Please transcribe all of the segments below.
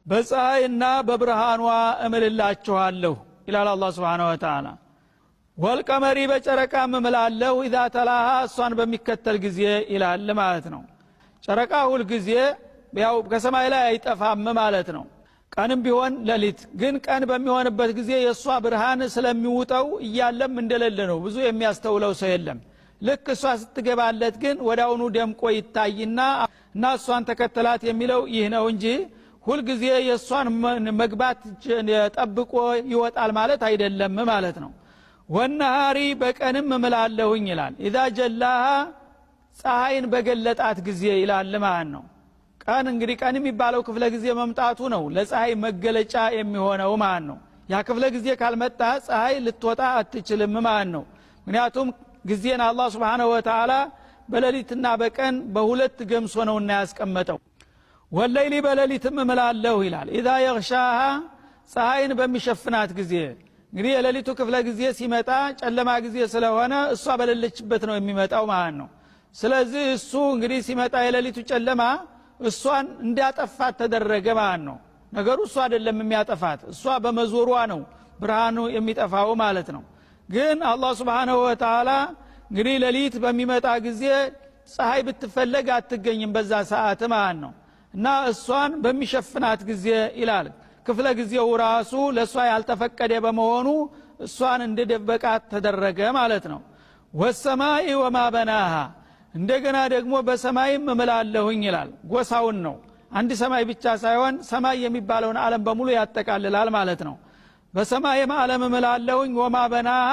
በፀሐይና በብርሃኗ እምልላችኋለሁ ይላል አላህ Subhanahu Wa Ta'ala። ወልቀመሪ በጨረቃም እምላለሁ ኢዛ ተላሃ እሷን በሚከተል ጊዜ ይላል ማለት ነው። ጨረቃ ሁል ጊዜ ያው ከሰማይ ላይ አይጠፋም ማለት ነው። ቀንም ቢሆን ሌሊት ግን ቀን በሚሆንበት ጊዜ የሷ ብርሃን ስለሚውጠው እያለም እንደሌለ ነው ብዙ የሚያስተውለው ሰው የለም። ልክ እሷ ስትገባለት ግን ወዳውኑ ደምቆ ይታይና እሷን ተከተላት የሚለው ይህ ነው እንጂ ሁል ጊዜ የሷን መግባት ጠብቆ ይወጣል ማለት አይደለም ማለት ነው። ወነሃሪ በቀንም እምላለሁኝ ይላል ኢዛ ጀላሃ ፀሐይን በገለጣት ጊዜ ይላል ማለት ነው። ቀን እንግዲህ ቀን የሚባለው ክፍለ ጊዜ መምጣቱ ነው ለፀሐይ መገለጫ የሚሆነው ማለት ነው። ያ ክፍለ ጊዜ ካልመጣ ፀሐይ ልትወጣ አትችልም ማለት ነው። ምክንያቱም ጊዜን አላህ Subhanahu Wa Ta'ala በሌሊትና በቀን በሁለት ገምሶ ነውና ያስቀመጠው። ወለይሊ በሌሊትም እምላለሁ ይላል ኢዛ የግሻሃ ፀሐይን በሚሸፍናት ጊዜ እንግዲህ የሌሊቱ ክፍለ ጊዜ ሲመጣ ጨለማ ጊዜ ስለሆነ እሷ በሌለችበት ነው የሚመጣው ማለት ነው። ስለዚህ እሱ እንግዲህ ሲመጣ የሌሊቱ ጨለማ እሷን እንዲያጠፋት ተደረገ ማለት ነው። ነገሩ እሷ አይደለም የሚያጠፋት እሷ በመዞሯ ነው ብርሃኑ የሚጠፋው ማለት ነው። ግን አላህ Subhanahu Wa Ta'ala እንግዲህ ሌሊት በሚመጣ ጊዜ ፀሐይ ብትፈለግ አትገኝም በዛ ሰዓት ማለት ነው። እና እሷን በሚሸፍናት ጊዜ ይላል ክፍለ ጊዜው ራሱ ለሷ ያልተፈቀደ በመሆኑ እሷን እንደደበቃት ተደረገ ማለት ነው። ወሰማይ ወማ በናሃ እንደገና ደግሞ በሰማይም እምላለሁኝ ይላል ጎሳውን ነው። አንድ ሰማይ ብቻ ሳይሆን ሰማይ የሚባለውን ዓለም በሙሉ ያጠቃልላል ማለት ነው። በሰማይም ዓለም እምላለሁኝ ወማ በናሃ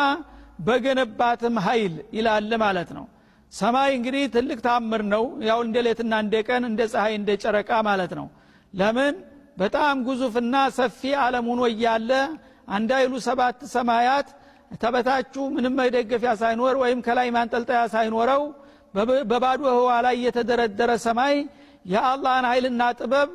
በገነባትም ኃይል ይላል ማለት ነው። ሰማይ እንግዲህ ትልቅ ታምር ነው ያው እንደ ሌትና እንደ ቀን እንደ ፀሐይ እንደ ጨረቃ ማለት ነው። ለምን በጣም ግዙፍና ሰፊ ዓለም ሆኖ እያለ አንዳይሉ 7 ሰማያት ተበታቹ ምንም መደገፊያ ሳይኖር ወይም ከላይ ማንጠልጠያ ሳይኖረው በባዶ ህዋ ላይ የተደረደረ ሰማይ የአላህን ኃይልና ጥበብ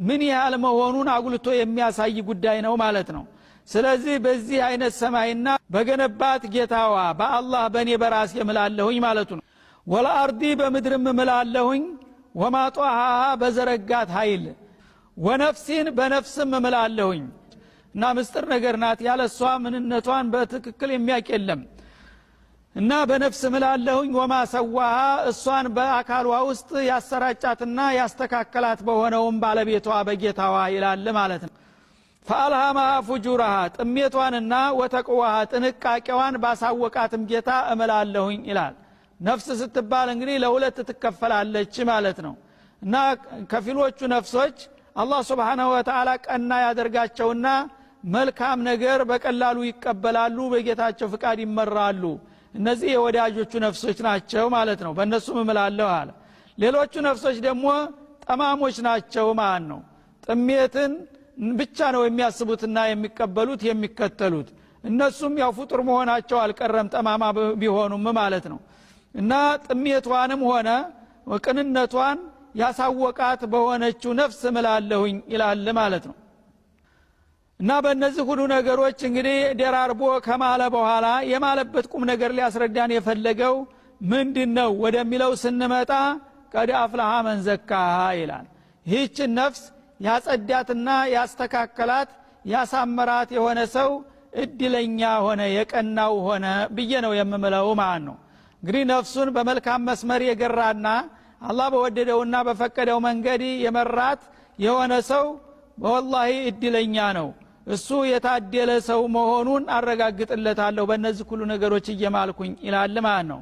ምን ያህል መሆኑን አጉልቶ የሚያሳይ ጉዳይ ነው ማለት ነው። ስለዚህ በዚህ አይነት ሰማይና በገነባት ጌታዋ በአላህ በኔ በራስ የምላለሁኝ ማለቱ ነው። ወለአርዲ በምድርም እምላለሁኝ ወማ ጧሃሃ በዘረጋት ኃይል ወነፍሲን በነፍስም እምላለሁኝ እና ምስጥር ነገር ናት ያለሷ ምንነቷን በትክክል የሚያውቅ የለም። እና በነፍስ እምላለሁኝ ወማ ሰዋሃ እሷን በአካሏ ውስጥ ያሰራጫትና ያስተካከላት በሆነውም ባለቤቷ በጌታዋ ይላል ማለት ነው። ፈአልሃማሃ ፉጁራሃ ጥሜቷንና ወተቅዋሃ ጥንቃቄዋን ባሳወቃትም ጌታ እምላለሁኝ ይላል። ነፍስ ስትባል እንግዲህ ለሁለት ትከፈላለች ማለት ነው። እና ከፊሎቹ ነፍሶች አላህ Subhanahu Wa Ta'ala ቀና ያደርጋቸውና መልካም ነገር በቀላሉ ይቀበላሉ በጌታቸው ፍቃድ ይመራሉ። እነዚህ የወዳጆቹ ነፍሶች ናቸው ማለት ነው። በእነሱም እምላለሁ አለ። ሌሎቹ ነፍሶች ደግሞ ጠማሞች ናቸው ማለት ነው። ጥሜትን ብቻ ነው የሚያስቡትና የሚቀበሉት የሚከተሉት። እነሱም ያው ፍጡር መሆናቸው አልቀረም ጠማማ ቢሆኑም ማለት ነው። እና ጥሜቷንም ሆነ ቅንነቷን ያሳወቃት በሆነችው ነፍስ እምላለሁኝ ይላል ማለት ነው። እና በእነዚህ ሁሉ ነገሮች እንግዲህ ደራርቦ ከማለ በኋላ የማለበት ቁም ነገር ሊያስረዳን የፈለገው ምንድነው ወደሚለው ስንመጣ ቀድ አፍላሃ መን ዘካሃ ይላል። ይህች ነፍስ ያጸዳትና ያስተካከላት ያሳመራት የሆነ ሰው እድለኛ ሆነ የቀናው ሆነ ብዬ ነው የምምለው ማለት ነው። እንግዲህ ነፍሱን በመልካም መስመር የገራና አላህ በወደደውና በፈቀደው መንገድ የመራት የሆነ ሰው ወላሂ እድለኛ ነው። እሱ የታደለ ሰው መሆኑን አረጋግጥለታለሁ በእነዚህ ሁሉ ነገሮች እየማልኩኝ ይላል ማለት ነው።